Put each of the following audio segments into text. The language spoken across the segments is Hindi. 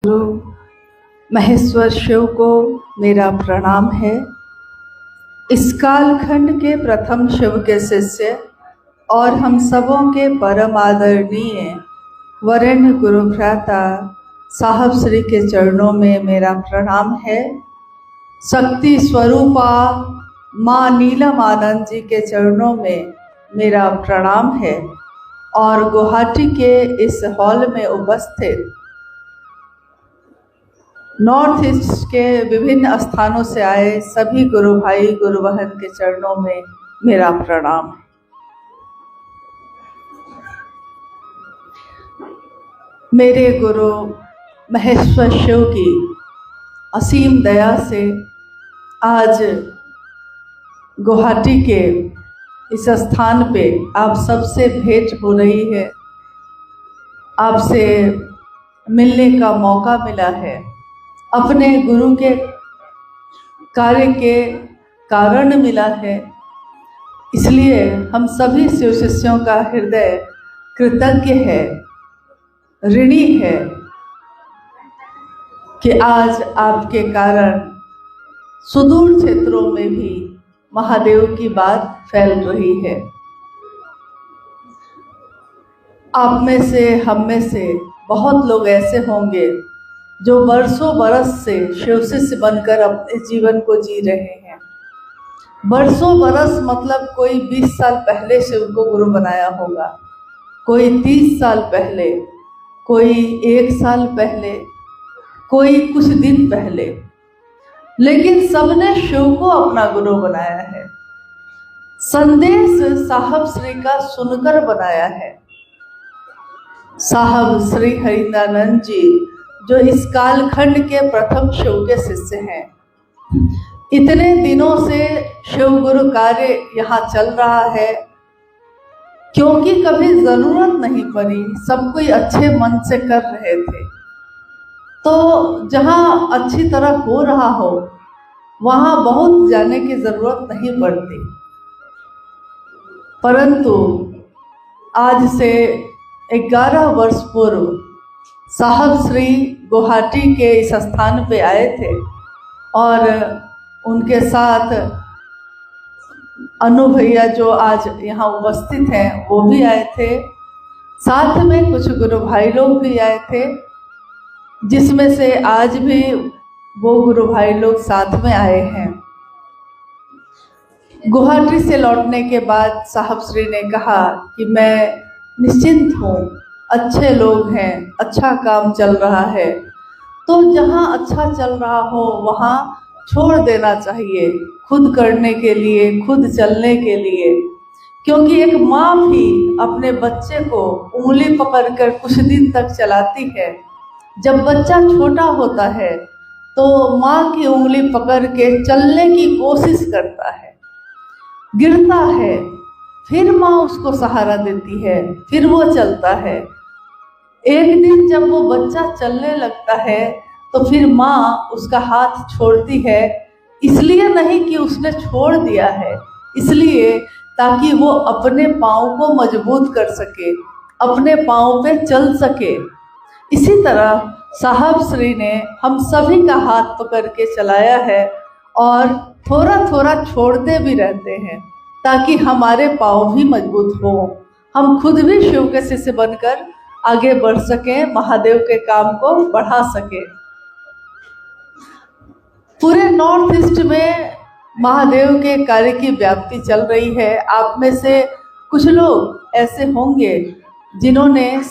गुरु महेश्वर शिव को मेरा प्रणाम है। इस कालखंड के प्रथम शिव के शिष्य और हम सबों के परम आदरणीय वरेण्य गुरु भ्राता साहब श्री के चरणों में मेरा प्रणाम है। शक्ति स्वरूपा माँ नीलम आनंद जी के चरणों में मेरा प्रणाम है और गुवाहाटी के इस हॉल में उपस्थित नॉर्थ ईस्ट के विभिन्न स्थानों से आए सभी गुरु भाई गुरु बहन के चरणों में मेरा प्रणाम है। मेरे गुरु महेश्वर शिव की असीम दया से आज गुवाहाटी के इस स्थान पे आप सबसे भेंट हो रही है, आपसे मिलने का मौका मिला है। अपने गुरु के कार्य के कारण मिला है, इसलिए हम सभी शिव शिष्यों का हृदय कृतज्ञ है, ऋणी है कि आज आपके कारण सुदूर क्षेत्रों में भी महादेव की बात फैल रही है। आप में से हम में से बहुत लोग ऐसे होंगे जो वर्षों बरस से शिव शिष्य बनकर अपने जीवन को जी रहे हैं। वर्षों बरस मतलब कोई 20 साल पहले शिव को गुरु बनाया होगा, कोई 30 साल पहले, कोई 1 साल पहले, कोई कुछ दिन पहले, लेकिन सबने शिव को अपना गुरु बनाया है। संदेश साहब श्री का सुनकर बनाया है। साहब श्री हरिदानंद जी जो इस कालखंड के प्रथम शिव के शिष्य हैं, इतने दिनों से शिव गुरु कार्य यहाँ चल रहा है क्योंकि कभी ज़रूरत नहीं पड़ी, सब कोई अच्छे मन से कर रहे थे। तो जहाँ अच्छी तरह हो रहा हो वहाँ बहुत जाने की ज़रूरत नहीं पड़ती। परंतु आज से 11 वर्ष पूर्व साहब श्री गुवाहाटी के इस स्थान पे आए थे और उनके साथ अनु भैया जो आज यहाँ उपस्थित हैं वो भी आए थे। साथ में कुछ गुरु भाई लोग भी आए थे, जिसमें से आज भी वो गुरु भाई लोग साथ में आए हैं। गुवाहाटी से लौटने के बाद साहब श्री ने कहा कि मैं निश्चिंत हूँ, अच्छे लोग हैं, अच्छा काम चल रहा है, तो जहाँ अच्छा चल रहा हो वहाँ छोड़ देना चाहिए खुद करने के लिए, खुद चलने के लिए। क्योंकि एक माँ भी अपने बच्चे को उंगली पकड़कर कुछ दिन तक चलाती है। जब बच्चा छोटा होता है तो माँ की उंगली पकड़ के चलने की कोशिश करता है, गिरता है, फिर माँ उसको सहारा देती है, फिर वो चलता है। एक दिन जब वो बच्चा चलने लगता है तो फिर माँ उसका हाथ छोड़ती है, इसलिए नहीं कि उसने छोड़ दिया है, इसलिए ताकि वो अपने पाँव को मजबूत कर सके, अपने पाँव पे चल सके। इसी तरह साहब श्री ने हम सभी का हाथ पकड़ के चलाया है और थोड़ा थोड़ा छोड़ते भी रहते हैं ताकि हमारे पाँव भी मजबूत हो, हम खुद भी शिव के शिष्य बनकर आगे बढ़ सकें, महादेव के काम को बढ़ा सकें। पूरे नॉर्थ ईस्ट में महादेव के कार्य की व्याप्ति चल रही है। आप में से कुछ लोग ऐसे होंगे जिन्होंने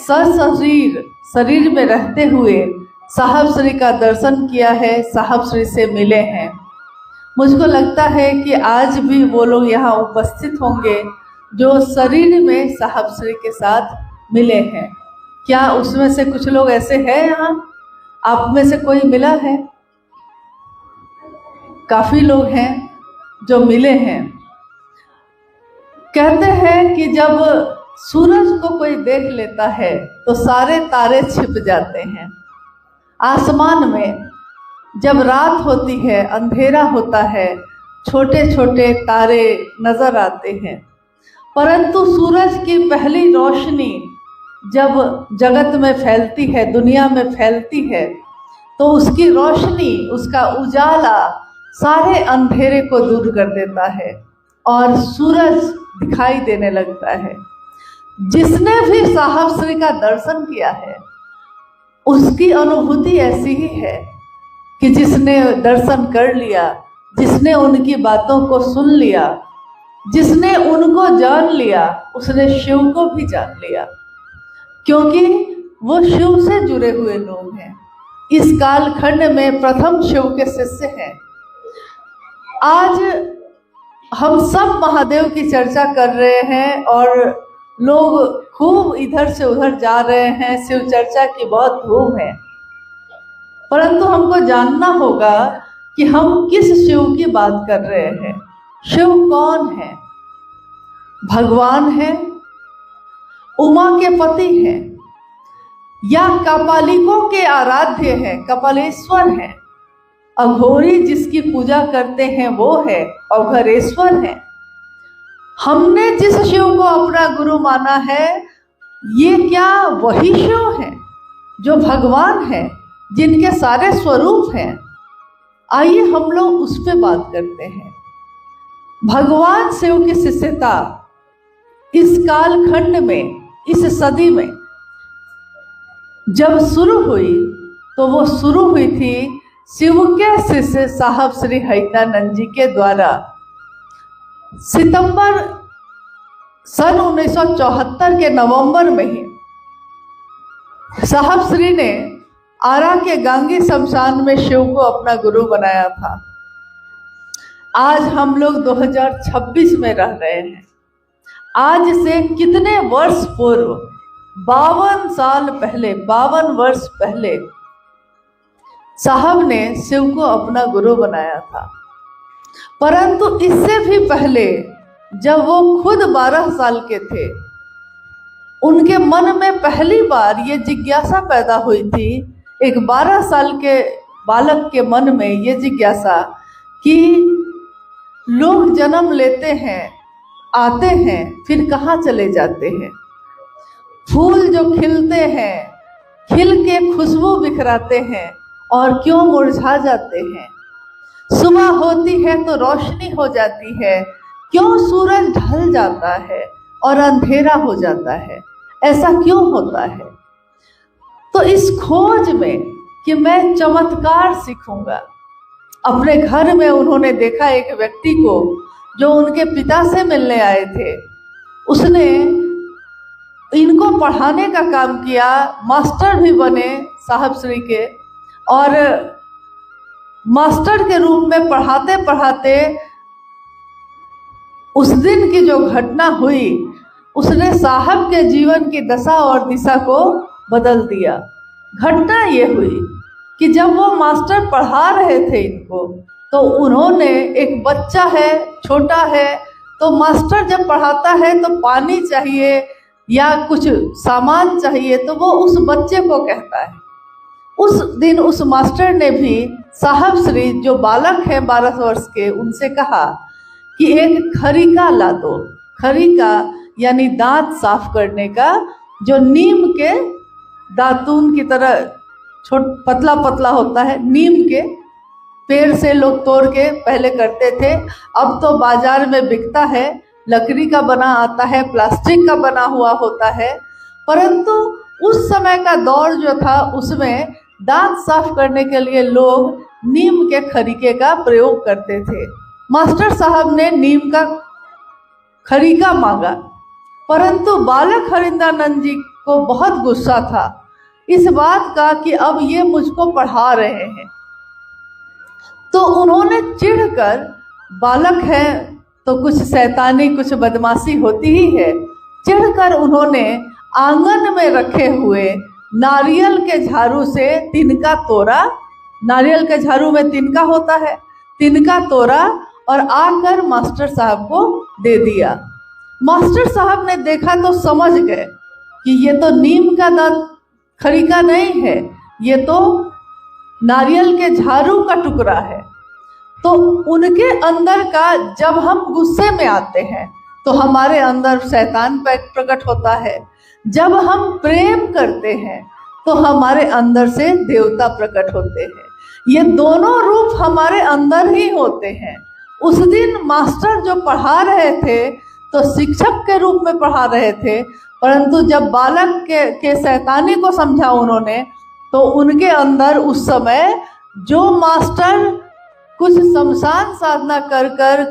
शरीर में रहते हुए साहब श्री का दर्शन किया है, साहब श्री से मिले हैं। मुझको लगता है कि आज भी वो लोग यहाँ उपस्थित होंगे जो शरीर में साहब श्री के साथ मिले हैं। क्या उसमें से कुछ लोग ऐसे हैं यहाँ? आप में से कोई मिला है? काफी लोग हैं जो मिले हैं। कहते हैं कि जब सूरज को कोई देख लेता है तो सारे तारे छिप जाते हैं। आसमान में जब रात होती है, अंधेरा होता है, छोटे छोटे तारे नजर आते हैं, परंतु सूरज की पहली रोशनी जब जगत में फैलती है, दुनिया में फैलती है, तो उसकी रोशनी, उसका उजाला सारे अंधेरे को दूर कर देता है और सूरज दिखाई देने लगता है। जिसने भी साहब श्री का दर्शन किया है उसकी अनुभूति ऐसी ही है कि जिसने दर्शन कर लिया, जिसने उनकी बातों को सुन लिया, जिसने उनको जान लिया, उसने शिव को भी जान लिया, क्योंकि वो शिव से जुड़े हुए लोग हैं। इस कालखंड में प्रथम शिव के शिष्य हैं। आज हम सब महादेव की चर्चा कर रहे हैं और लोग खूब इधर से उधर जा रहे हैं, शिव चर्चा की बहुत धूम है, परंतु हमको जानना होगा कि हम किस शिव की बात कर रहे हैं। शिव कौन है? भगवान है, उमा के पति हैं, या कपालिकों के आराध्य हैं, कपालेश्वर हैं। अघोरी जिसकी पूजा करते हैं वो है अघोरेश्वर है। हमने जिस शिव को अपना गुरु माना है, ये क्या वही शिव है जो भगवान है, जिनके सारे स्वरूप हैं? आइए हम लोग उस पे बात करते हैं। भगवान शिव की शिष्यता इस कालखंड में, इस सदी में जब शुरू हुई तो वो शुरू हुई थी शिव के शिष्य साहब श्री हईतानंद जी के द्वारा। सितंबर सन 1974 के नवंबर में ही साहब श्री ने आरा के गांगी शमशान में शिव को अपना गुरु बनाया था। आज हम लोग 2026 में रह रहे हैं। आज से कितने वर्ष पूर्व, 52 साल पहले, 52 वर्ष पहले साहब ने शिव को अपना गुरु बनाया था। परंतु इससे भी पहले जब वो खुद 12 साल के थे, उनके मन में पहली बार ये जिज्ञासा पैदा हुई थी, एक 12 साल के बालक के मन में ये जिज्ञासा कि लोग जन्म लेते हैं, आते हैं, फिर कहाँ चले जाते हैं। फूल जो खिलते हैं, खिल के खुशबू बिखराते हैं और क्यों मुरझा जाते हैं। सुबह होती है तो रोशनी हो जाती है, क्यों सूरज ढल जाता है और अंधेरा हो जाता है, ऐसा क्यों होता है। तो इस खोज में कि मैं चमत्कार सीखूंगा, अपने घर में उन्होंने देखा एक व्यक्ति को जो उनके पिता से मिलने आए थे। उसने इनको पढ़ाने का काम किया, मास्टर भी बने साहब श्री के, और मास्टर के रूप में पढ़ाते पढ़ाते उस दिन की जो घटना हुई, उसने साहब के जीवन की दशा और दिशा को बदल दिया। घटना ये हुई कि जब वो मास्टर पढ़ा रहे थे इनको, तो उन्होंने, एक बच्चा है, छोटा है, तो मास्टर जब पढ़ाता है तो पानी चाहिए या कुछ सामान चाहिए, तो वो उस बच्चे को कहता है। उस दिन उस मास्टर ने भी साहब श्री जो बालक है 12 वर्ष के, उनसे कहा कि एक खरीका ला दो। खरीका यानी दांत साफ करने का, जो नीम के दातून की तरह पतला पतला होता है, नीम के पेड़ से लोग तोड़ के पहले करते थे। अब तो बाजार में बिकता है, लकड़ी का बना आता है, प्लास्टिक का बना हुआ होता है, परंतु उस समय का दौर जो था उसमें दांत साफ करने के लिए लोग नीम के खरीके का प्रयोग करते थे। मास्टर साहब ने नीम का खरीका मांगा, परंतु बालक हरिंद्रानंद जी को बहुत गुस्सा था इस बात का कि अब ये मुझको पढ़ा रहे हैं। तो उन्होंने चिढ़कर, बालक है तो कुछ शैतानी, कुछ बदमाशी होती ही है, चिढ़कर उन्होंने आंगन में रखे हुए नारियल के झाड़ू से तिनका तोड़ा। नारियल के झाड़ू में तिनका होता है, तिनका तोड़ा और आकर मास्टर साहब को दे दिया। मास्टर साहब ने देखा तो समझ गए कि ये तो नीम का दांत खरीका नहीं है, ये तो नारियल के झाड़ू का टुकड़ा है। तो उनके अंदर का, जब हम गुस्से में आते हैं तो हमारे अंदर शैतान प्रकट होता है, जब हम प्रेम करते हैं तो हमारे अंदर से देवता प्रकट होते हैं। ये दोनों रूप हमारे अंदर ही होते हैं। उस दिन मास्टर जो पढ़ा रहे थे तो शिक्षक के रूप में पढ़ा रहे थे, परंतु जब बालक के शैतानी को समझा उन्होंने, तो उनके अंदर उस समय जो मास्टर कुछ शमशान साधना कर कर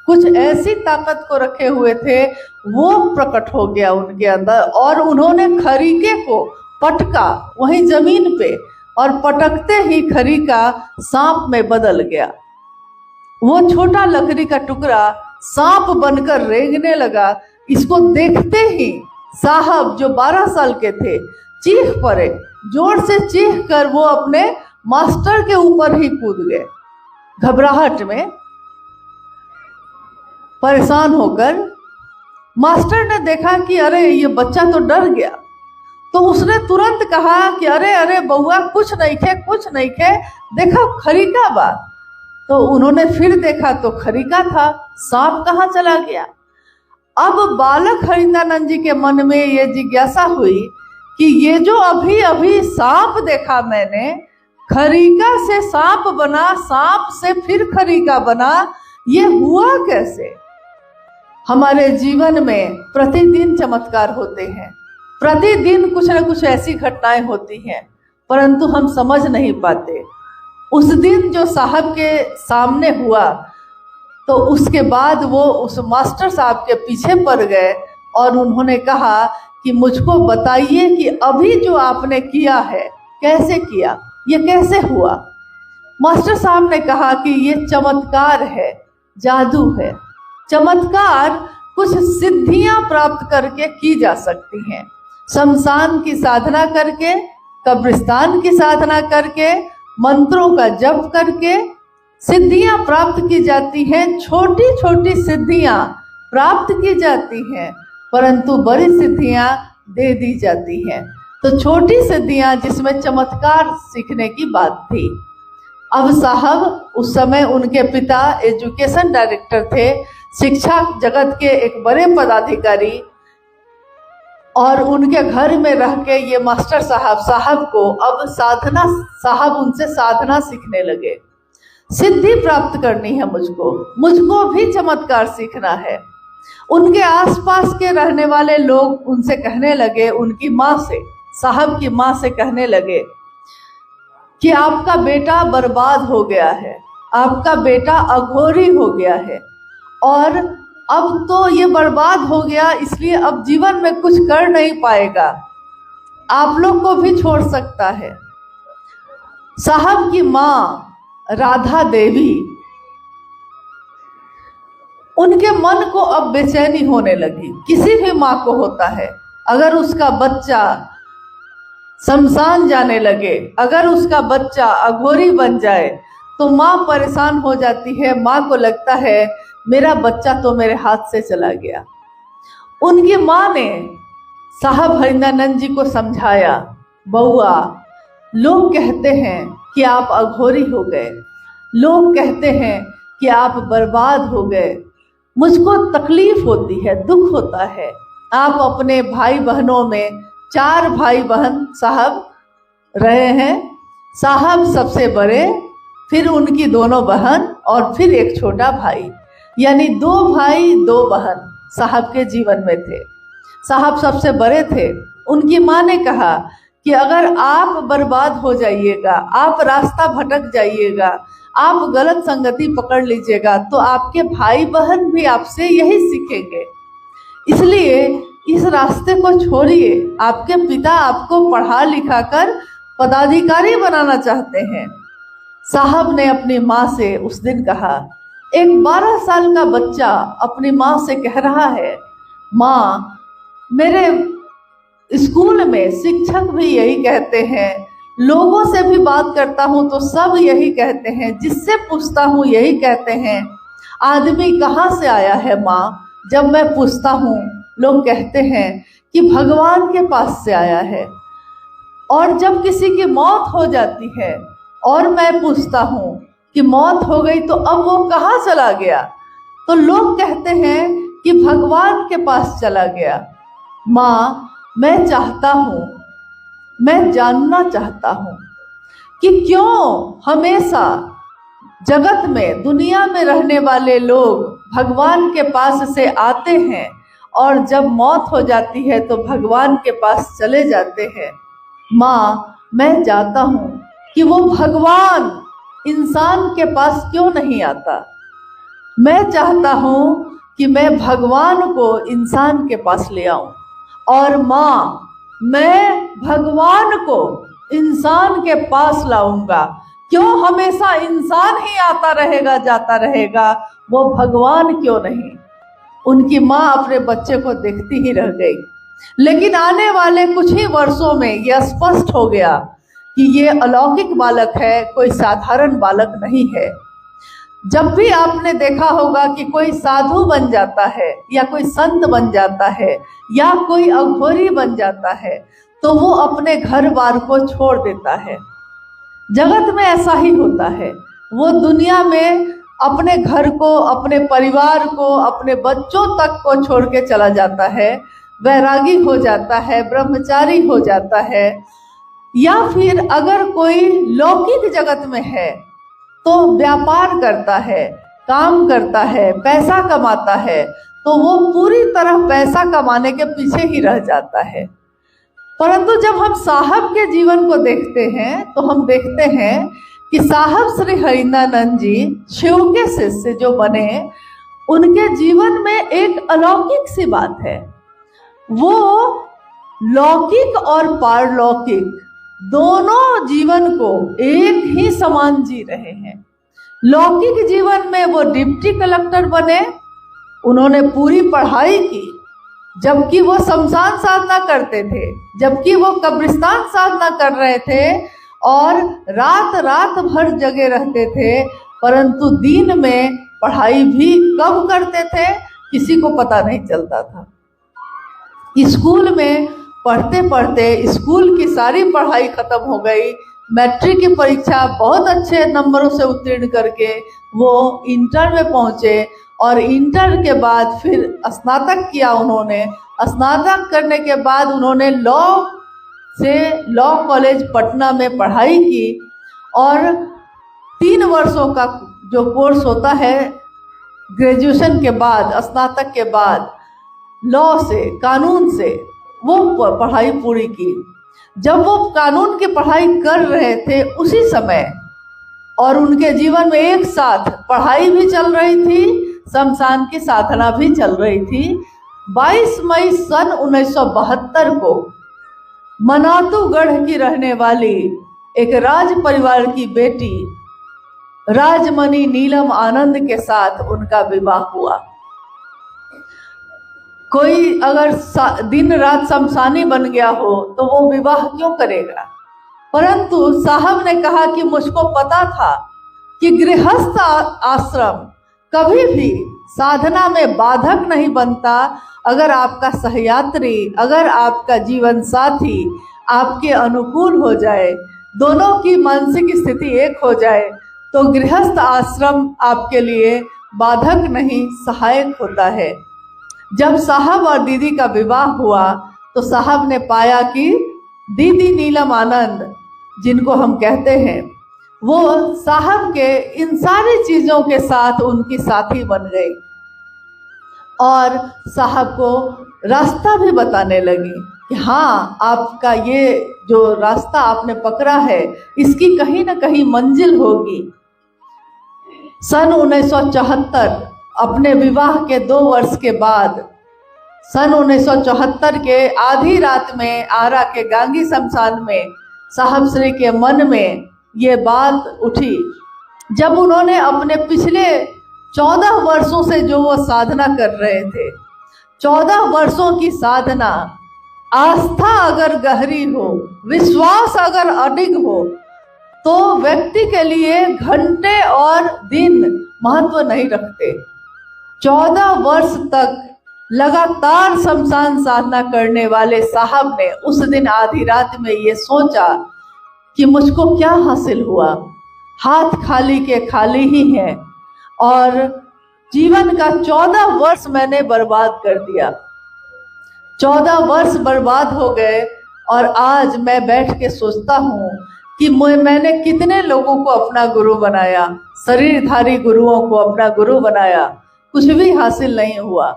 कुछ ऐसी ताकत को रखे हुए थे, वो प्रकट हो गया उनके अंदर। और उन्होंने खरीके को पटका वहीं जमीन पे, और पटकते ही खरीका सांप में बदल गया। वो छोटा लकड़ी का टुकड़ा सांप बनकर रेंगने लगा। इसको देखते ही साहब जो 12 साल के थे चीख पड़े, जोर से चीख कर वो अपने मास्टर के ऊपर ही कूद गए। घबराहट में परेशान होकर मास्टर ने देखा कि अरे ये बच्चा तो डर गया, तो उसने तुरंत कहा कि अरे अरे बउआ कुछ नहीं खे, कुछ नहीं खे, देखा खरीका बा। तो उन्होंने फिर देखा तो खरीका था, सांप कहाँ चला गया। अब बालक हरिंदानंद जी के मन में ये जिज्ञासा हुई कि ये जो अभी अभी सांप देखा मैंने, खरीका से सांप बना, सांप से फिर खरीका बना, ये हुआ कैसे। हमारे जीवन में प्रतिदिन चमत्कार होते हैं, प्रतिदिन कुछ न कुछ ऐसी घटनाएं होती हैं, परंतु हम समझ नहीं पाते। उस दिन जो साहब के सामने हुआ, तो उसके बाद वो उस मास्टर साहब के पीछे पड़ गए और उन्होंने कहा कि मुझको बताइए कि अभी जो आपने किया है कैसे किया, ये कैसे हुआ। मास्टर साहब ने कहा कि ये चमत्कार है, जादू है। चमत्कार कुछ सिद्धियां प्राप्त करके की जा सकती हैं। शमशान की साधना करके, कब्रिस्तान की साधना करके, मंत्रों का जप करके सिद्धियां प्राप्त की जाती हैं। छोटी छोटी सिद्धियां प्राप्त की जाती हैं, परंतु बड़ी सिद्धियां दे दी जाती हैं। तो छोटी सिद्धियां जिसमें चमत्कार सीखने की बात थी। अब साहब उस समय उनके पिता एजुकेशन डायरेक्टर थे, शिक्षा जगत के एक बड़े पदाधिकारी, और उनके घर में रह के ये मास्टर साहब को अब साहब उनसे साधना सीखने लगे। सिद्धि प्राप्त करनी है मुझको भी चमत्कार सीखना है। उनके आसपास के रहने वाले लोग उनसे कहने लगे, उनकी माँ से, साहब की माँ से कहने लगे कि आपका बेटा बर्बाद हो गया है, आपका बेटा अघोरी हो गया है, और अब तो ये बर्बाद हो गया, इसलिए अब जीवन में कुछ कर नहीं पाएगा, आप लोग को भी छोड़ सकता है। साहब की माँ राधा देवी, उनके मन को अब बेचैनी होने लगी। किसी भी माँ को होता है, अगर उसका बच्चा शमशान जाने लगे, अगर उसका बच्चा अघोरी बन जाए, तो माँ परेशान हो जाती है। माँ को लगता है मेरा बच्चा तो मेरे हाथ से चला गया। उनकी माँ ने साहब हरिंदानंद जी को समझाया, बउआ, लोग कहते हैं कि आप अघोरी हो गए, लोग कहते हैं कि आप बर्बाद हो गए, मुझको तकलीफ होती है, दुख होता है। आप अपने भाई बहनों में 4 भाई बहन साहब रहे हैं, साहब सबसे बड़े, फिर उनकी दोनों बहन और फिर एक छोटा भाई, यानी 2 भाई 2 बहन साहब के जीवन में थे। साहब सबसे बड़े थे। उनकी माँ ने कहा कि अगर आप बर्बाद हो जाइएगा, आप रास्ता भटक जाइएगा, आप गलत संगति पकड़ लीजिएगा, तो आपके भाई बहन भी आपसे यही सीखेंगे। इसलिए इस रास्ते को छोड़िए। आपके पिता आपको पढ़ा लिखा कर पदाधिकारी बनाना चाहते हैं। साहब ने अपनी माँ से उस दिन कहा, एक 12 साल का बच्चा अपनी माँ से कह रहा है, माँ, मेरे स्कूल में शिक्षक भी यही कहते हैं, लोगों से भी बात करता हूँ तो सब यही कहते हैं, जिससे पूछता हूँ यही कहते हैं, आदमी कहाँ से आया है माँ। जब मैं पूछता हूँ लोग कहते हैं कि भगवान के पास से आया है। और जब किसी की मौत हो जाती है और मैं पूछता हूँ कि मौत हो गई तो अब वो कहाँ चला गया, तो लोग कहते हैं कि भगवान के पास चला गया। माँ, मैं चाहता हूँ मैं जानना चाहता हूँ कि क्यों हमेशा जगत में, दुनिया में रहने वाले लोग भगवान के पास से आते हैं और जब मौत हो जाती है तो भगवान के पास चले जाते हैं। माँ, मैं चाहता हूँ कि वो भगवान इंसान के पास क्यों नहीं आता। मैं चाहता हूँ कि मैं भगवान को इंसान के पास ले आऊं, और माँ, मैं भगवान को इंसान के पास लाऊंगा। क्यों हमेशा इंसान ही आता रहेगा, जाता रहेगा, वो भगवान क्यों नहीं। उनकी माँ अपने बच्चे को देखती ही रह गई। लेकिन आने वाले कुछ ही वर्षों में यह स्पष्ट हो गया कि ये अलौकिक बालक है, कोई साधारण बालक नहीं है। जब भी आपने देखा होगा कि कोई साधु बन जाता है या कोई संत बन जाता है या कोई अघोरी बन जाता है तो वो अपने घर बार को छोड़ देता है। जगत में ऐसा ही होता है। वो दुनिया में अपने घर को, अपने परिवार को, अपने बच्चों तक को छोड़ के चला जाता है, वैरागी हो जाता है, ब्रह्मचारी हो जाता है। या फिर अगर कोई लौकिक जगत में है तो व्यापार करता है, काम करता है, पैसा कमाता है, तो वो पूरी तरह पैसा कमाने के पीछे ही रह जाता है। परंतु जब हम साहब के जीवन को देखते हैं तो हम देखते हैं कि साहब श्री हरिंद्रानंद जी शिव के शिष्य जो बने, उनके जीवन में एक अलौकिक सी बात है। वो लौकिक और पारलौकिक दोनों जीवन को एक ही समान जी रहे हैं। लौकिक जीवन में वो डिप्टी कलेक्टर बने, उन्होंने पूरी पढ़ाई की, जबकि वो शमशान साधना करते थे, जबकि वो कब्रिस्तान साधना कर रहे थे और रात रात भर जगे रहते थे, परंतु दिन में पढ़ाई भी कब करते थे किसी को पता नहीं चलता था। स्कूल में पढ़ते पढ़ते स्कूल की सारी पढ़ाई खत्म हो गई। मैट्रिक की परीक्षा बहुत अच्छे नंबरों से उत्तीर्ण करके वो इंटर में पहुँचे और इंटर के बाद फिर स्नातक किया उन्होंने। स्नातक करने के बाद उन्होंने लॉ कॉलेज पटना में पढ़ाई की और 3 वर्षों का जो कोर्स होता है ग्रेजुएशन के बाद, स्नातक के बाद, लॉ से, कानून से वो पढ़ाई पूरी की। जब वो कानून की पढ़ाई कर रहे थे उसी समय, और उनके जीवन में एक साथ पढ़ाई भी चल रही थी, शमशान की साधना भी चल रही थी। 22 मई सन 1972 को मनातूगढ़ की रहने वाली एक राज परिवार की बेटी राजमणि नीलम आनंद के साथ उनका विवाह हुआ। कोई अगर दिन रात शमशानी बन गया हो तो वो विवाह क्यों करेगा। परंतु साहब ने कहा कि मुझको पता था कि गृहस्थ आश्रम कभी भी साधना में बाधक नहीं बनता। अगर आपका सहयात्री, अगर आपका जीवन साथी आपके अनुकूल हो जाए, दोनों की मानसिक स्थिति एक हो जाए, तो गृहस्थ आश्रम आपके लिए बाधक नहीं, सहायक होता है। जब साहब और दीदी का विवाह हुआ तो साहब ने पाया कि दीदी नीलम आनंद, जिनको हम कहते हैं, वो साहब के इन सारी चीज़ों के साथ उनकी साथी बन गई और साहब को रास्ता भी बताने लगी कि हाँ, आपका ये जो रास्ता आपने पकड़ा है इसकी कहीं ना कहीं मंजिल होगी। सन 1974 अपने विवाह के 2 वर्ष के बाद, सन 1974 के आधी रात में आरा के गांगी शमशान में साहब श्री के मन में ये बात उठी, जब उन्होंने अपने पिछले 14 वर्षों से जो वो साधना कर रहे थे, 14 वर्षों की साधना, आस्था अगर गहरी हो, विश्वास अगर अडिग हो, तो व्यक्ति के लिए घंटे और दिन महत्व नहीं रखते। 14 वर्ष तक लगातार शमशान साधना करने वाले साहब ने उस दिन आधी रात में ये सोचा कि मुझको क्या हासिल हुआ, हाथ खाली के खाली ही हैं और जीवन का 14 वर्ष मैंने बर्बाद कर दिया। 14 वर्ष बर्बाद हो गए और आज मैं बैठ के सोचता हूँ कि मैंने कितने लोगों को अपना गुरु बनाया, शरीरधारी गुरुओं को अपना गुरु बनाया, कुछ भी हासिल नहीं हुआ।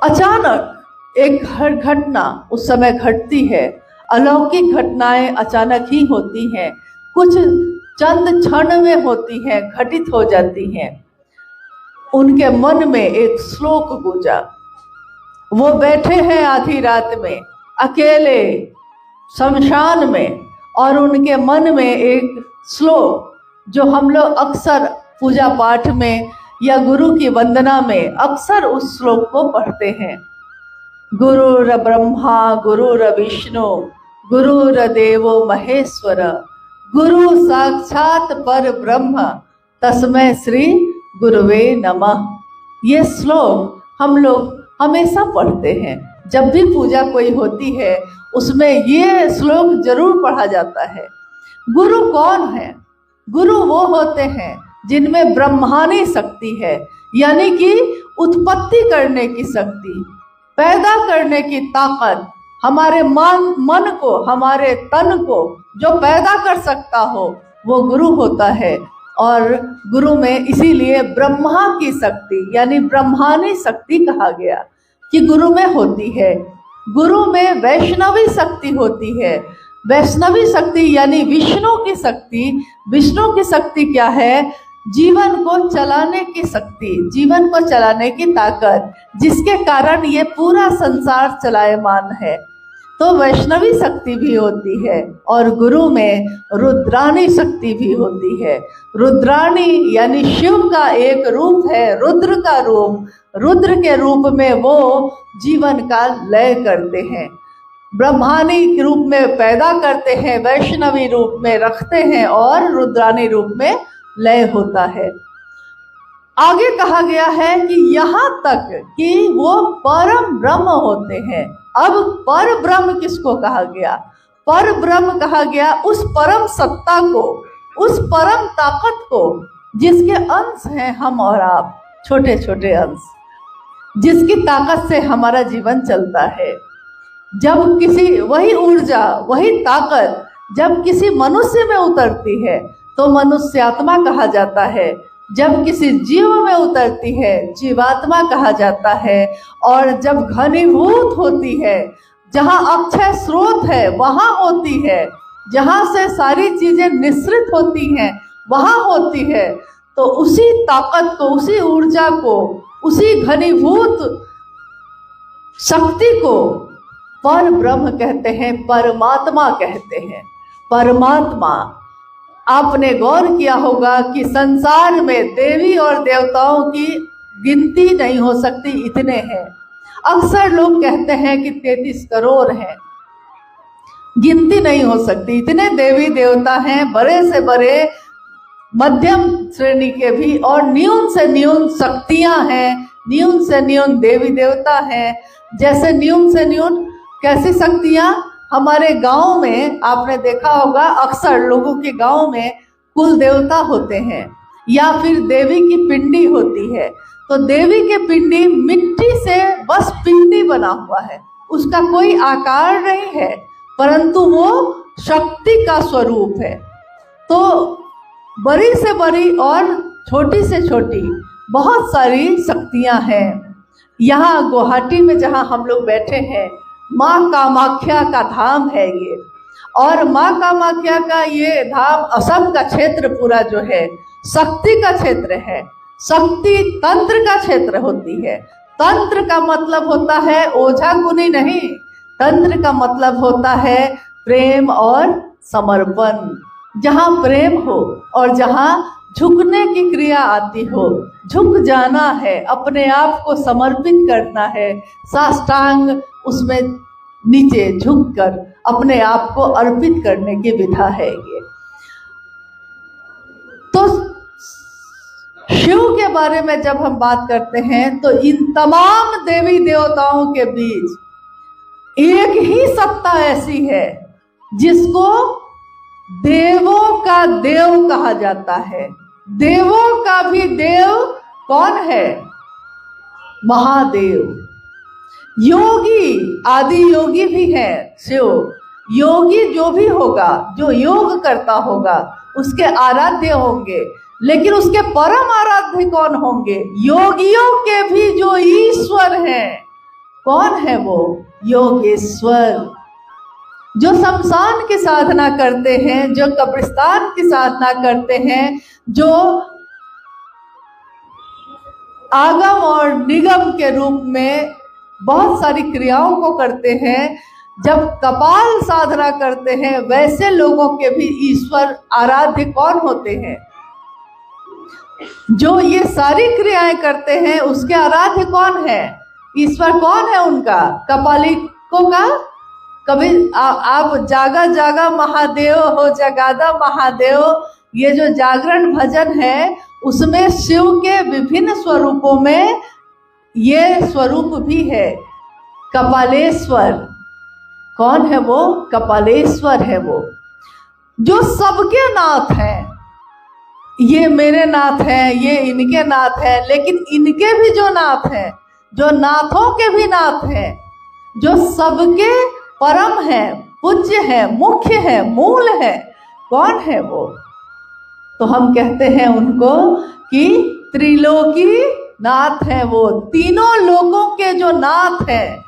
अचानक एक घटना उस समय घटती है, अलौकिक घटनाएं अचानक ही होती हैं, कुछ चंद क्षण में होती हैं, घटित हो जाती हैं। उनके मन में एक श्लोक गूंजा। वो बैठे हैं आधी रात में अकेले शमशान में, और उनके मन में एक श्लोक जो हम लोग अक्सर पूजा पाठ में या गुरु की वंदना में अक्सर उस श्लोक को पढ़ते हैं। गुरुर ब्रह्मा गुरुर विष्णु गुरुर देवो महेश्वर गुरु साक्षात पर ब्रह्म तस्मै श्री गुरुवे नमः। ये श्लोक हम लोग हमेशा पढ़ते हैं। जब भी पूजा कोई होती है उसमें ये श्लोक जरूर पढ़ा जाता है। गुरु कौन है? गुरु वो होते हैं जिनमें ब्रह्मानी शक्ति है, यानी कि उत्पत्ति करने की शक्ति, पैदा करने की ताकत, हमारे मन को, हमारे तन को जो पैदा कर सकता हो वो गुरु होता है। और गुरु में इसीलिए ब्रह्मा की शक्ति यानी ब्रह्मानी शक्ति कहा गया कि गुरु में होती है। गुरु में वैष्णवी शक्ति होती है। वैष्णवी शक्ति यानी विष्णु की शक्ति। विष्णु की शक्ति क्या है? जीवन को चलाने की शक्ति, जीवन को चलाने की ताकत, जिसके कारण ये पूरा संसार चलायमान है। तो वैष्णवी शक्ति भी होती है और गुरु में रुद्राणी शक्ति भी होती है। रुद्राणी यानी शिव का एक रूप है, रुद्र का रूप। रुद्र के रूप में वो जीवन का लय करते हैं, ब्रह्मानी रूप में पैदा करते हैं, वैष्णवी रूप में रखते हैं और रुद्रानी रूप में लय होता है। आगे कहा गया है कि यहाँ तक कि वो परम ब्रह्म होते हैं। अब पर ब्रह्म किसको कहा गया? पर ब्रह्म कहा गया उस परम सत्ता को, उस परम ताकत को जिसके अंश हैं हम और आप, छोटे छोटे अंश, जिसकी ताकत से हमारा जीवन चलता है। जब किसी वही ऊर्जा, वही ताकत जब किसी मनुष्य में उतरती है तो मनुष्यात्मा कहा जाता है, जब किसी जीव में उतरती है जीवात्मा कहा जाता है, और जब घनीभूत होती है, जहाँ अक्षय स्रोत है वहाँ होती है, जहाँ से सारी चीजें निश्रित होती हैं वहाँ होती है, तो उसी ताकत को, उसी ऊर्जा को, उसी घनीभूत शक्ति को पर ब्रह्म कहते हैं, परमात्मा कहते हैं। परमात्मा, आपने गौर किया होगा कि संसार में देवी और देवताओं की गिनती नहीं हो सकती, इतने हैं। अक्सर लोग कहते हैं कि 33 करोड़ हैं, गिनती नहीं हो सकती, इतने देवी देवता हैं, बड़े से बड़े, मध्यम श्रेणी के भी, और न्यून से न्यून शक्तियां हैं, न्यून से न्यून देवी देवता हैं। जैसे न्यून से न्यून कैसी शक्तियां? हमारे गांव में आपने देखा होगा, अक्सर लोगों के गांव में कुल देवता होते हैं या फिर देवी की पिंडी होती है। तो देवी की पिंडी मिट्टी से बस पिंडी बना हुआ है, उसका कोई आकार नहीं है, परंतु वो शक्ति का स्वरूप है। तो बड़ी से बड़ी और छोटी से छोटी बहुत सारी शक्तियां हैं। यहाँ गुवाहाटी में जहाँ हम लोग बैठे हैं, माँ कामाख्या का धाम है ये, और माँ कामाख्या का ये धाम असम का क्षेत्र पूरा जो है शक्ति का क्षेत्र है, शक्ति तंत्र का क्षेत्र होती है। तंत्र का मतलब होता है ओझा गुनी नहीं, तंत्र का मतलब होता है प्रेम और समर्पण। जहाँ प्रेम हो और जहाँ झुकने की क्रिया आती हो, झुक जाना है, अपने आप को समर्पित करना है, साष्टांग उसमें नीचे झुककर अपने आप को अर्पित करने की विधा है ये। तो शिव के बारे में जब हम बात करते हैं तो इन तमाम देवी देवताओं के बीच एक ही सत्ता ऐसी है जिसको देवों का देव कहा जाता है। देवों का भी देव कौन है? महादेव। योगी, आदि योगी भी है शिव। योगी जो भी होगा, जो योग करता होगा, उसके आराध्य होंगे। लेकिन उसके परम आराध्य कौन होंगे? योगियों के भी जो ईश्वर हैं। कौन है वो? योगेश्वर। जो शमशान की साधना करते हैं, जो कब्रिस्तान की साधना करते हैं, जो आगम और निगम के रूप में बहुत सारी क्रियाओं को करते हैं, जब कपाल साधना करते हैं, वैसे लोगों के भी ईश्वर आराध्य कौन होते हैं? जो ये सारी क्रियाएं करते हैं, उसके आराध्य कौन है? ईश्वर कौन है उनका? कपालिकों का कभी आप जागा जागा महादेव हो, जगादा महादेव, ये जो जागरण भजन है, उसमें शिव के विभिन्न स्वरूपों में ये स्वरूप भी है। कपालेश्वर कौन है वो? कपालेश्वर है वो, जो सबके नाथ हैं। ये मेरे नाथ हैं, ये इनके नाथ हैं, लेकिन इनके भी जो नाथ हैं, जो नाथों के भी नाथ हैं, जो सबके परम है, पूज्य है, मुख्य है, मूल है, कौन है वो? तो हम कहते हैं उनको कि त्रिलोकी नाथ है वो। तीनों लोकों के जो नाथ हैं,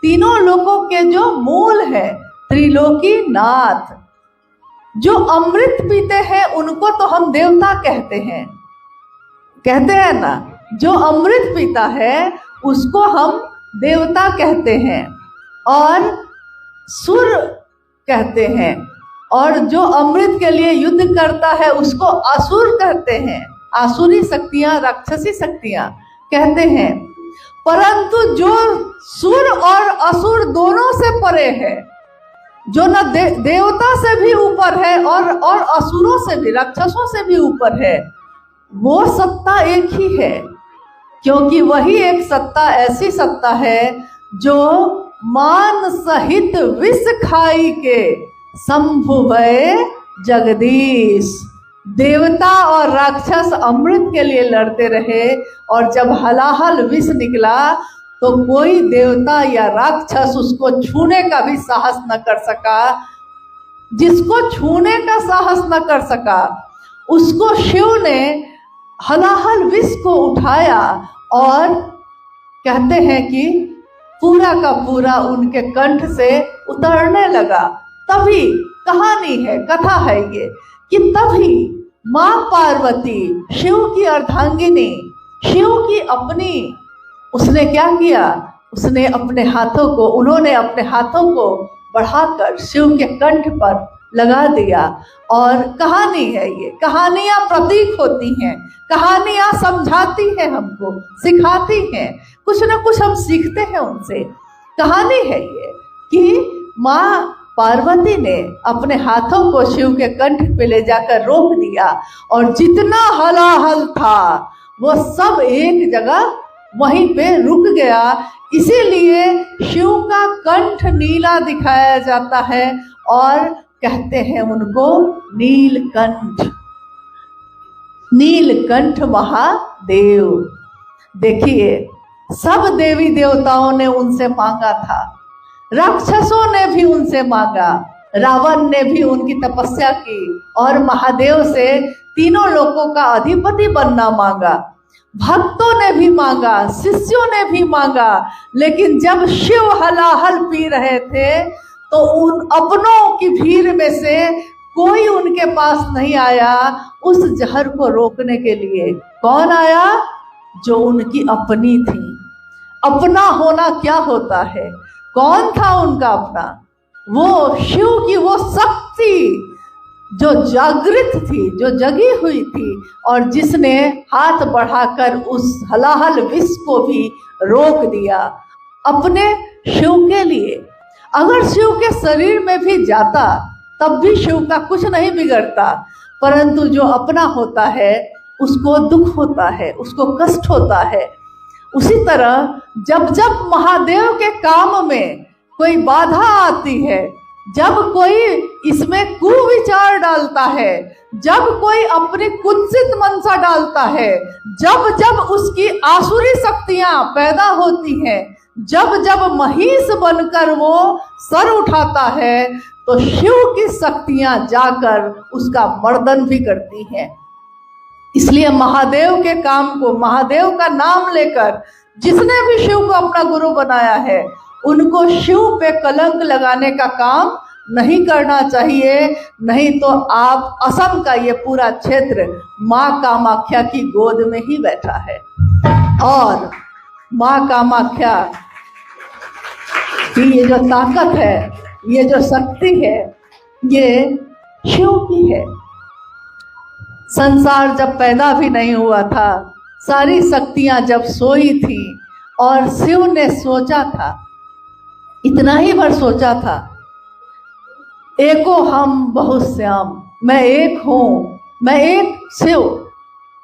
तीनों लोकों के जो मूल है, त्रिलोकी नाथ। जो अमृत पीते हैं उनको तो हम देवता कहते हैं, कहते हैं ना। जो अमृत पीता है उसको हम देवता कहते हैं और सुर कहते हैं, और जो अमृत के लिए युद्ध करता है उसको असुर कहते हैं। आसुरी शक्तियां, राक्षसी शक्तियां कहते हैं। परंतु जो सुर और असुर दोनों से परे है, जो न देवता से भी ऊपर है और असुरों से भी, राक्षसों से भी ऊपर है, वो सत्ता एक ही है। क्योंकि वही एक सत्ता ऐसी सत्ता है जो मान सहित विष खाई के शंभु भय जगदीश। देवता और राक्षस अमृत के लिए लड़ते रहे, और जब हलाहल विष निकला तो कोई देवता या राक्षस उसको छूने का भी साहस न कर सका। जिसको छूने का साहस न कर सका, उसको शिव ने हलाहल विष को उठाया और कहते हैं कि पूरा का पूरा उनके कंठ से उतरने लगा। तभी कहानी है, कथा है ये, कि तभी माँ पार्वती, शिव की अर्धांगिनी, शिव की अपनी, उसने क्या किया? उसने अपने हाथों को, उन्होंने अपने हाथों को बढ़ाकर शिव के कंठ पर लगा दिया। और कहानी है ये, कहानियां प्रतीक होती हैं, कहानियां समझाती हैं, हमको सिखाती हैं, कुछ ना कुछ हम सीखते हैं उनसे। कहानी है ये कि माँ पार्वती ने अपने हाथों को शिव के कंठ पे ले जाकर रोक दिया, और जितना हलाहल था वो सब एक जगह वहीं पे रुक गया। इसीलिए शिव का कंठ नीला दिखाया जाता है और कहते हैं उनको नीलकंठ, नीलकंठ महादेव। देखिए, सब देवी देवताओं ने उनसे मांगा था, राक्षसों ने भी उनसे मांगा, रावण ने भी उनकी तपस्या की और महादेव से तीनों लोकों का अधिपति बनना मांगा। भक्तों ने भी मांगा, शिष्यों ने भी मांगा, लेकिन जब शिव हलाहल पी रहे थे तो उन अपनों की भीड़ में से कोई उनके पास नहीं आया उस जहर को रोकने के लिए। कौन आया? जो उनकी अपनी थी। अपना होना क्या होता है? कौन था उनका अपना? वो शिव की वो शक्ति जो जागृत थी, जो जगी हुई थी, और जिसने हाथ बढ़ाकर उस हलाहल विष को भी रोक दिया अपने शिव के लिए। अगर शिव के शरीर में भी जाता तब भी शिव का कुछ नहीं बिगड़ता, परंतु जो अपना होता है उसको दुख होता है, उसको कष्ट होता है। उसी तरह जब जब महादेव के काम में कोई बाधा आती है, जब कोई इसमें कुविचार डालता है, जब कोई अपनी कुत्सित मनसा डालता है, जब जब उसकी आसुरी शक्तियां पैदा होती हैं, जब जब महिष बनकर वो सर उठाता है तो शिव की शक्तियां जाकर उसका मर्दन भी करती हैं। इसलिए महादेव के काम को, महादेव का नाम लेकर जिसने भी शिव को अपना गुरु बनाया है, उनको शिव पे कलंक लगाने का काम नहीं करना चाहिए। नहीं तो आप असम का ये पूरा क्षेत्र माँ कामाख्या की गोद में ही बैठा है। और माँ कामाख्या की ये जो ताकत है, ये जो शक्ति है, ये शिव की है। संसार जब पैदा भी नहीं हुआ था, सारी शक्तियां जब सोई थी और शिव ने सोचा था, इतना ही भर सोचा था, एको हम बहुत श्याम, मैं एक हूँ, मैं एक शिव,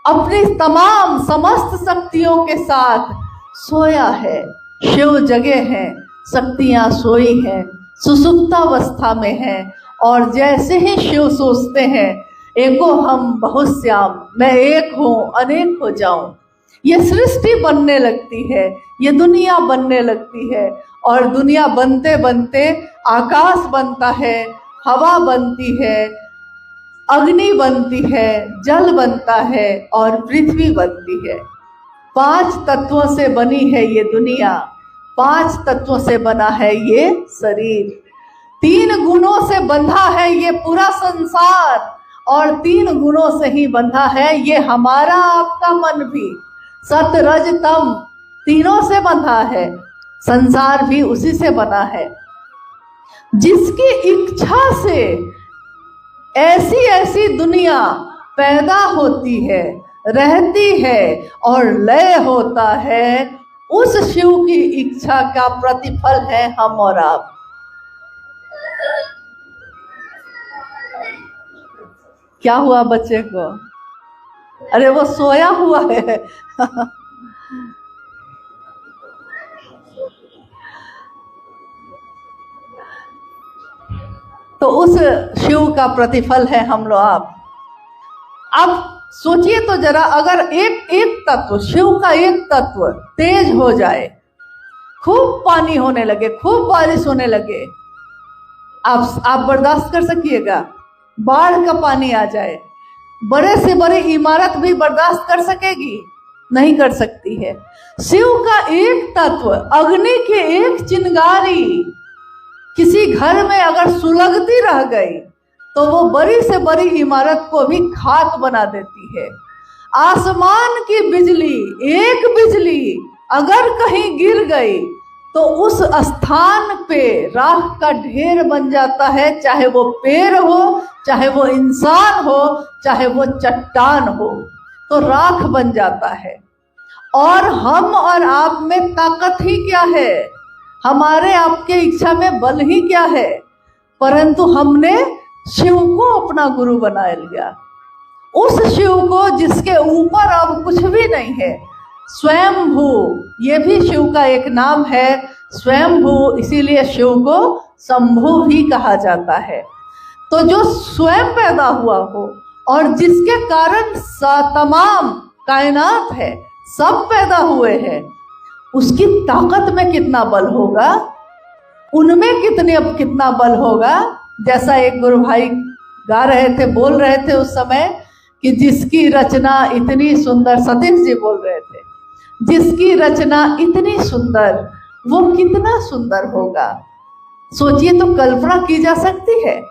अपनी तमाम समस्त शक्तियों के साथ सोया है। शिव जगे हैं, शक्तियां सोई हैं, सुसुप्तावस्था में हैं। और जैसे ही शिव सोचते हैं, एको हम बहुत श्याम, मैं एक हूँ अनेक हो जाऊं, ये सृष्टि बनने लगती है, ये दुनिया बनने लगती है। और दुनिया बनते बनते आकाश बनता है, हवा बनती है, अग्नि बनती है, जल बनता है और पृथ्वी बनती है। 5 तत्वों से बनी है ये दुनिया, 5 तत्वों से बना है ये शरीर, 3 गुणों से बंधा है ये पूरा संसार, और 3 गुणों से ही बंधा है ये हमारा आपका मन भी। सत रज तम तीनों से बंधा है, संसार भी उसी से बना है। जिसकी इच्छा से ऐसी ऐसी दुनिया पैदा होती है, रहती है और लय होता है, उस शिव की इच्छा का प्रतिफल है हम और आप। क्या हुआ बच्चे को? अरे वो सोया हुआ है। तो उस शिव का प्रतिफल है हम लोग आप। अब सोचिए तो जरा, अगर एक तत्व, शिव का एक तत्व तेज हो जाए, खूब पानी होने लगे, खूब बारिश होने लगे, आप बर्दाश्त कर सकिएगा? बाढ़ का पानी आ जाए, बड़े से बड़ी इमारत भी बर्दाश्त कर सकेगी? नहीं कर सकती है। शिव का एक तत्व, अग्नि की एक चिंगारी किसी घर में अगर सुलगती रह गई तो वो बड़ी से बड़ी इमारत को भी खाक बना देती है। आसमान की बिजली, एक बिजली अगर कहीं गिर गई तो उस स्थान पे राख का ढेर बन जाता है, चाहे वो पेड़ हो, चाहे वो इंसान हो, चाहे वो चट्टान हो, तो राख बन जाता है। और हम और आप में ताकत ही क्या है? हमारे आपके इच्छा में बल ही क्या है? परंतु हमने शिव को अपना गुरु बना लिया, उस शिव को जिसके ऊपर अब कुछ भी नहीं है। स्वयंभू, ये भी शिव का एक नाम है, स्वयंभू, इसीलिए शिव को शंभु भी कहा जाता है। तो जो स्वयं पैदा हुआ हो और जिसके कारण तमाम कायनात है, सब पैदा हुए हैं, उसकी ताकत में कितना बल होगा, उनमें कितना बल होगा। जैसा एक गुरु भाई गा रहे थे, बोल रहे थे उस समय कि जिसकी रचना इतनी सुंदर, सतीश जी बोल रहे थे, जिसकी रचना इतनी सुंदर, वो कितना सुंदर होगा। सोचिए तो, कल्पना की जा सकती है?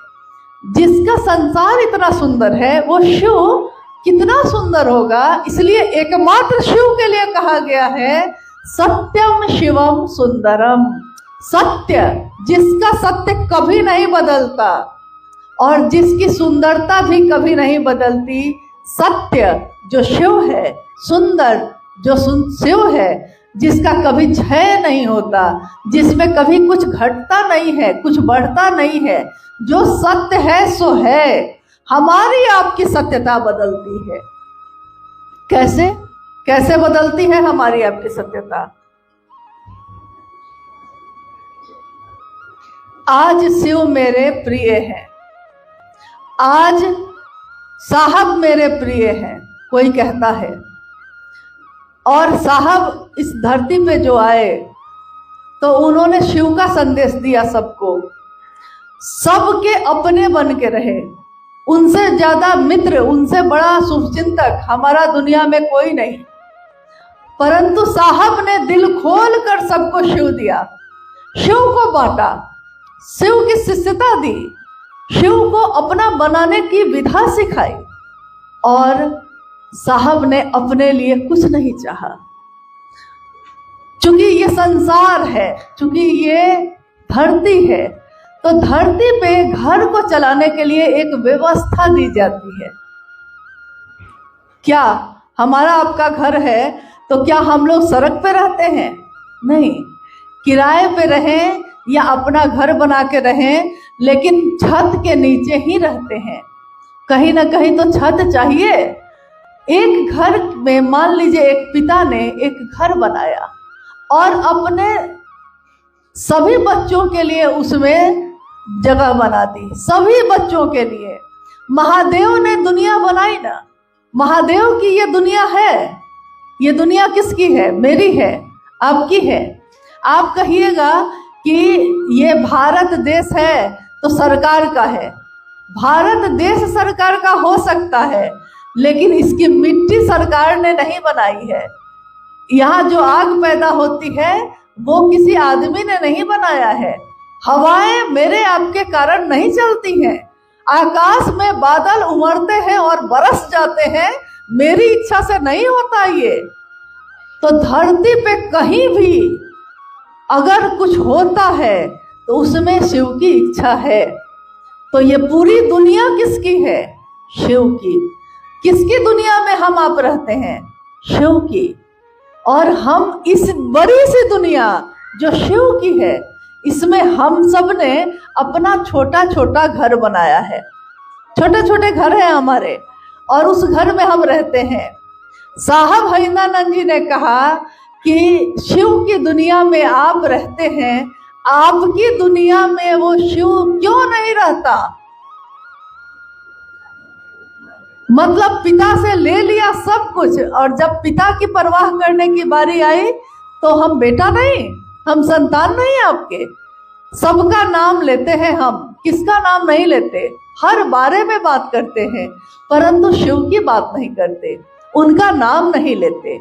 जिसका संसार इतना सुंदर है, वो शिव कितना सुंदर होगा। इसलिए एकमात्र शिव के लिए कहा गया है सत्यम शिवम सुंदरम। सत्य, जिसका सत्य कभी नहीं बदलता और जिसकी सुंदरता भी कभी नहीं बदलती, सत्य जो शिव है, सुंदर जो शिव है, जिसका कभी क्षय नहीं होता, जिसमें कभी कुछ घटता नहीं है, कुछ बढ़ता नहीं है, जो सत्य है सो है। हमारी आपकी सत्यता बदलती है। कैसे कैसे बदलती है हमारी आपकी सत्यता? आज शिव मेरे प्रिय हैं, आज साहब मेरे प्रिय हैं, कोई कहता है। और साहब इस धरती पे जो आए, तो उन्होंने शिव का संदेश दिया सबको, सबके अपने बन के रहे। उनसे ज्यादा मित्र, उनसे बड़ा शुभचिंतक हमारा दुनिया में कोई नहीं। परंतु साहब ने दिल खोल कर सबको शिव दिया, शिव को बांटा, शिव की शिष्यता दी, शिव को अपना बनाने की विधा सिखाई। और साहब ने अपने लिए कुछ नहीं चाहा। चूंकि ये संसार है, चूंकि ये धरती है, तो धरती पे घर को चलाने के लिए एक व्यवस्था दी जाती है। क्या हमारा आपका घर है तो क्या हम लोग सड़क पे रहते हैं? नहीं, किराए पे रहें या अपना घर बना के रहें, लेकिन छत के नीचे ही रहते हैं। कहीं ना कहीं तो छत चाहिए। एक घर में मान लीजिए एक पिता ने एक घर बनाया और अपने सभी बच्चों के लिए उसमें जगह बना दी, सभी बच्चों के लिए। महादेव ने दुनिया बनाई ना, महादेव की ये दुनिया है। ये दुनिया किसकी है? मेरी है, आपकी है। आप कहिएगा कि ये भारत देश है तो सरकार का है। भारत देश सरकार का हो सकता है, लेकिन इसकी मिट्टी सरकार ने नहीं बनाई है। यहाँ जो आग पैदा होती है वो किसी आदमी ने नहीं बनाया है। हवाएं मेरे आपके कारण नहीं चलती हैं। आकाश में बादल उमड़ते हैं और बरस जाते हैं, मेरी इच्छा से नहीं होता ये। तो धरती पे कहीं भी अगर कुछ होता है तो उसमें शिव की इच्छा है। तो ये पूरी दुनिया किसकी है? शिव की। किसकी दुनिया में हम आप रहते हैं? शिव की। और हम इस बड़ी सी दुनिया जो शिव की है, इसमें हम सब ने अपना छोटा छोटा घर बनाया है। छोटे छोटे घर हैं हमारे और उस घर में हम रहते हैं। साहब हरिंदानंद जी ने कहा कि शिव की दुनिया में आप रहते हैं, आपकी दुनिया में वो शिव क्यों नहीं रहता? मतलब पिता से ले लिया सब कुछ, और जब पिता की परवाह करने की बारी आई तो हम बेटा नहीं, हम संतान नहीं आपके। सबका नाम लेते हैं हम, किसका नाम नहीं लेते? हर बारे में बात करते हैं, परंतु शिव की बात नहीं करते, उनका नाम नहीं लेते।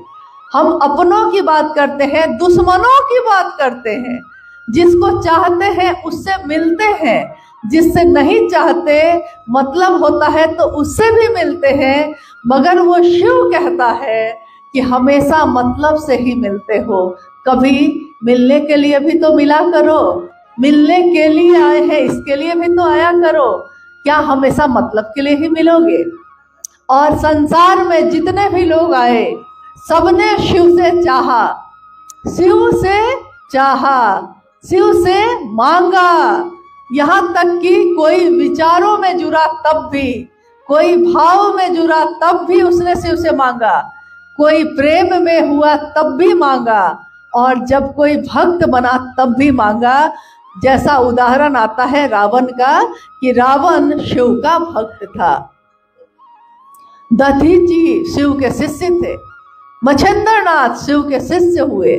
हम अपनों की बात करते हैं, दुश्मनों की बात करते हैं। जिसको चाहते हैं उससे मिलते हैं, जिससे नहीं चाहते मतलब होता है तो उससे भी मिलते हैं। मगर वो शिव कहता है कि हमेशा मतलब से ही मिलते हो, कभी मिलने के लिए भी तो मिला करो। मिलने के लिए आए हैं इसके लिए भी तो आया करो। क्या हमेशा मतलब के लिए ही मिलोगे? और संसार में जितने भी लोग आए सबने शिव से चाहा, शिव से चाहा, शिव से मांगा। यहाँ तक कि कोई विचारों में जुड़ा तब भी, कोई भाव में जुड़ा तब भी उसने शिव से मांगा, कोई प्रेम में हुआ तब भी मांगा, और जब कोई भक्त बना तब भी मांगा। जैसा उदाहरण आता है रावण का कि रावण शिव का भक्त था, दधीची शिव के शिष्य थे, मच्छिंद्रनाथ शिव के शिष्य हुए,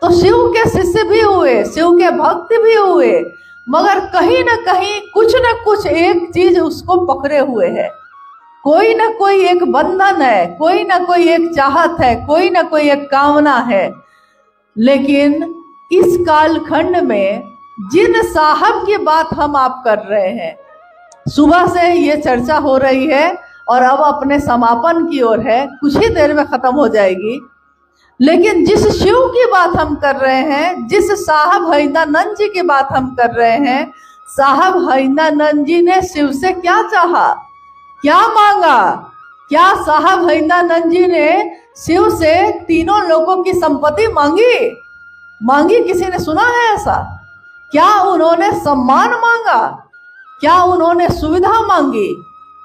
तो शिव के शिष्य भी हुए, शिव के भक्त भी हुए। मगर कहीं ना कहीं कुछ न कुछ एक चीज उसको पकड़े हुए है, कोई ना कोई एक बंधन है, कोई ना कोई एक चाहत है, कोई ना कोई एक कामना है। लेकिन इस कालखंड में जिन साहब की बात हम आप कर रहे हैं, सुबह से ये चर्चा हो रही है और अब अपने समापन की ओर है, कुछ ही देर में खत्म हो जाएगी। लेकिन जिस शिव की बात हम कर रहे हैं, जिस साहब हरिंदानंद जी की बात हम कर रहे हैं, साहब हरिंदानंद जी ने शिव से क्या चाहा, क्या मांगा? क्या साहब हरिंदानंद जी ने शिव से तीनों लोगों की संपत्ति मांगी? मांगी? किसी ने सुना है ऐसा? क्या उन्होंने सम्मान मांगा? क्या उन्होंने सुविधा मांगी?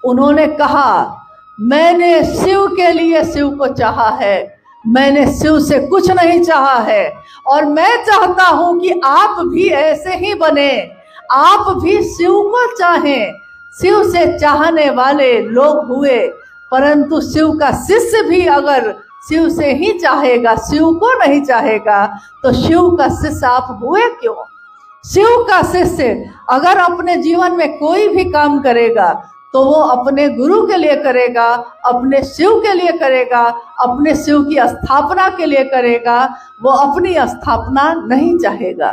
उन्होंने कहा मैंने शिव के लिए शिव को चाहा है, मैंने शिव से कुछ नहीं चाहा है, और मैं चाहता हूं कि आप भी ऐसे ही बने, आप भी शिव को चाहें। शिव से चाहने वाले लोग हुए, परंतु शिव का शिष्य भी अगर शिव से ही चाहेगा, शिव को नहीं चाहेगा तो शिव का शिष्य आप हुए क्यों? शिव का शिष्य अगर अपने जीवन में कोई भी काम करेगा तो वो अपने गुरु के लिए करेगा, अपने शिव के लिए करेगा, अपने शिव की स्थापना के लिए करेगा, वो अपनी स्थापना नहीं चाहेगा।